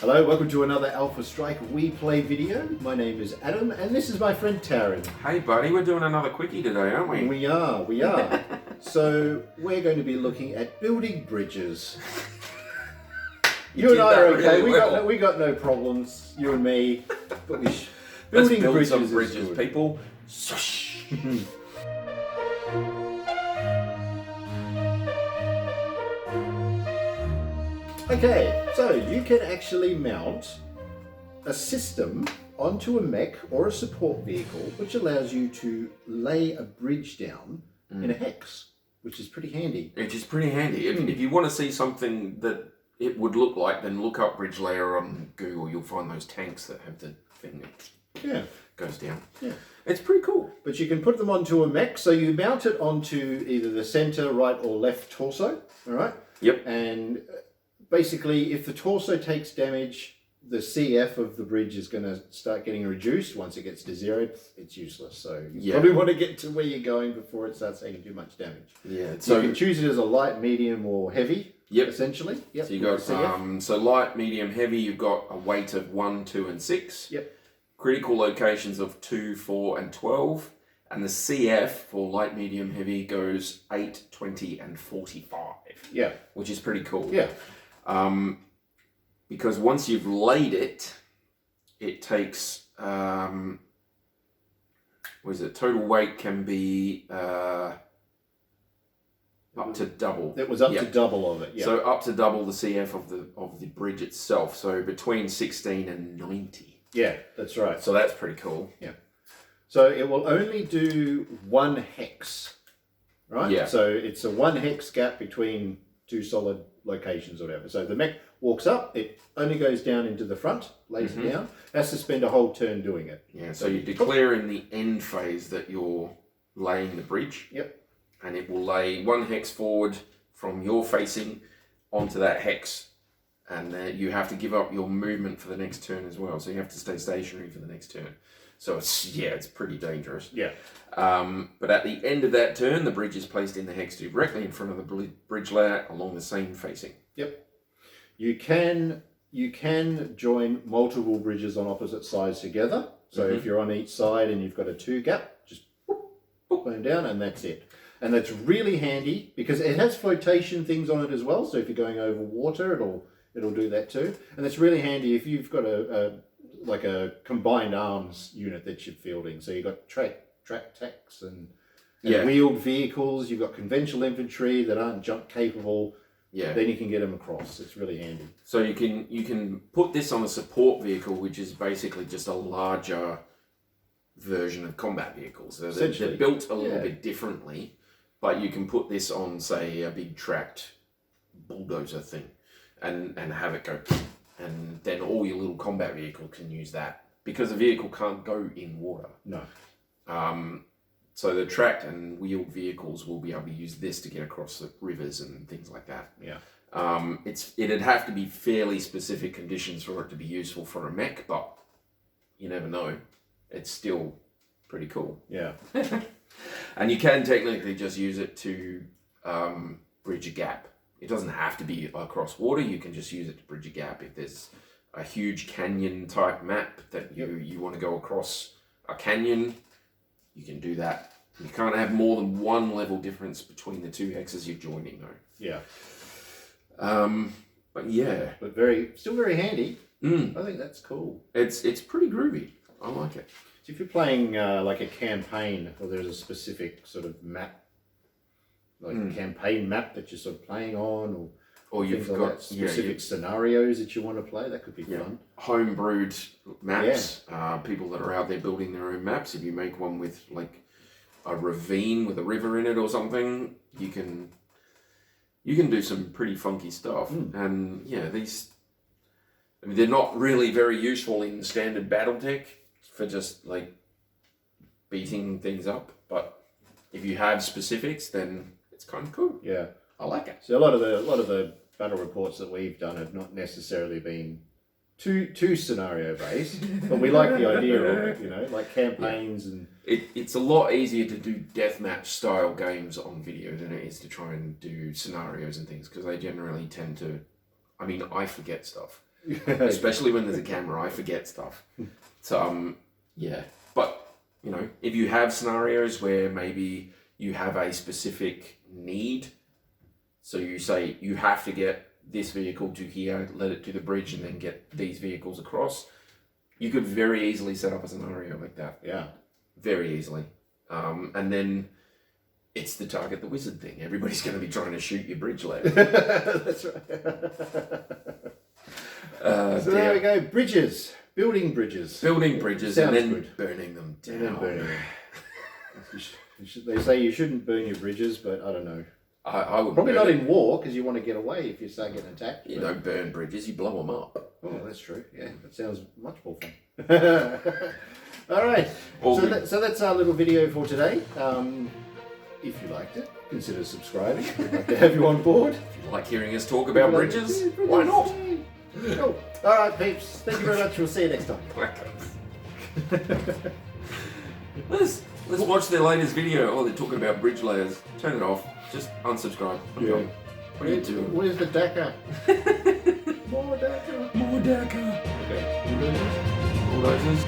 Hello, welcome to another Alpha Strike We Play video. My name is Adam, and this is my friend Tarron. Hey buddy, we're doing another quickie today, aren't we? We are. So, we're going to be looking at building bridges. You and I are okay, really we got no problems, you and me, but Let's building build bridges some is bridges, good. people. Okay, so you can actually mount a system onto a mech or a support vehicle which allows you to lay a bridge down in a hex, which is pretty handy. Which is pretty handy. If you want to see something that it would look like, then look up bridge layer on Google. You'll find those tanks that have the thing that goes down. Yeah. It's pretty cool. But you can put them onto a mech, so you mount it onto either the center, right or left torso, all right? Yep. And basically, if the torso takes damage, the CF of the bridge is going to start getting reduced. Once it gets to 0, it's useless. So you probably want to get to where you're going before it starts taking too much damage. Yeah. So you can choose it as a light, medium, or heavy. Yep. Essentially. Yep. So you got so light, medium, heavy. You've got a weight of 1, 2, and 6. Yep. Critical locations of 2, 4, and 12. And the CF for light, medium, heavy goes 8, 20, and 45. Yeah. Which is pretty cool. Yeah. Because once you've laid it, it takes, what is it, total weight can be up to double. It was up to double of it, yeah. So up to double the CF of the bridge itself, so between 16 and 90. Yeah, that's right. So that's pretty cool. Yeah. So it will only do 1 hex, right? Yeah. So it's a 1 hex gap between 2 solid locations or whatever. So the mech walks up, it only goes down into the front, lays it down, has to spend a whole turn doing it. Yeah, so you declare in the end phase that you're laying the bridge. Yep. And it will lay 1 hex forward from your facing onto that hex. And then you have to give up your movement for the next turn as well. So you have to stay stationary for the next turn. So it's pretty dangerous. Yeah. But at the end of that turn, the bridge is placed in the hex directly in front of the bridge layer along the same facing. Yep. You can join multiple bridges on opposite sides together. So if you're on each side and you've got a 2 gap, just boop them down and that's it. And that's really handy because it has flotation things on it as well. So if you're going over water, it'll do that too. And it's really handy if you've got a combined arms unit that you're fielding. So you've got track techs and wheeled vehicles. You've got conventional infantry that aren't jump capable. Yeah. Then you can get them across. It's really handy. So you can put this on a support vehicle, which is basically just a larger version of combat vehicles. So they're built a little bit differently, but you can put this on, say, a big tracked bulldozer thing and have it go, and then all your little combat vehicle can use that because the vehicle can't go in water. No. So the tracked and wheeled vehicles will be able to use this to get across the rivers and things like that. Yeah. It'd have to be fairly specific conditions for it to be useful for a mech, but you never know. It's still pretty cool. Yeah. And you can technically just use it to bridge a gap. It doesn't have to be across water. You can just use it to bridge a gap. If there's a huge canyon type map that you want to go across a canyon, you can do that. You can't have more than 1 level difference between the 2 hexes you're joining though. Yeah. But yeah. But still very handy. I think that's cool. It's pretty groovy. I like it. So if you're playing like a campaign or there's a specific sort of map, like a campaign map that you're sort of playing on, or you've got specific scenarios that you want to play, that could be fun. Homebrewed maps, people that are out there building their own maps. If you make one with like a ravine with a river in it or something, you can do some pretty funky stuff. And they're not really very useful in standard BattleTech for just like beating things up, but if you have specifics, then it's kind of cool. Yeah, I like it. So a lot of the battle reports that we've done have not necessarily been too scenario based, but we like the idea of it, like campaigns and. It's a lot easier to do deathmatch style games on video than it is to try and do scenarios and things because they generally tend to. I mean, I forget stuff. Especially when there's a camera, I forget stuff. So, yeah. But, you know, if you have scenarios where maybe you have a specific need, so you say you have to get this vehicle to here, let it to the bridge, and then get these vehicles across, you could very easily set up a scenario like that. Yeah. Very easily. And then it's the target the wizard thing. Everybody's going to be trying to shoot your bridge layer. That's right. So there we go. Bridges. Building bridges. Building bridges Sounds and then good. burning them down. And then burning them. They say you shouldn't burn your bridges, but I don't know. I would Probably burn not it. in war, because you want to get away if you start getting attacked. You but- don't burn bridges, you blow them up. Oh, that's true. Yeah, that sounds much more fun. All right. All So, good. so that's our little video for today. If you liked it, consider subscribing. We'd like to have you on board. If you like hearing us talk about bridges, why not? Cool. All right, peeps. Thank you very much. We'll see you next time. Let's watch their latest video. Oh, they're talking about bridge layers. Turn it off. Just unsubscribe. I'm Yeah. gone. What are you doing? Where's the DACA? More DACA. More DACA. Okay. Bulldozers.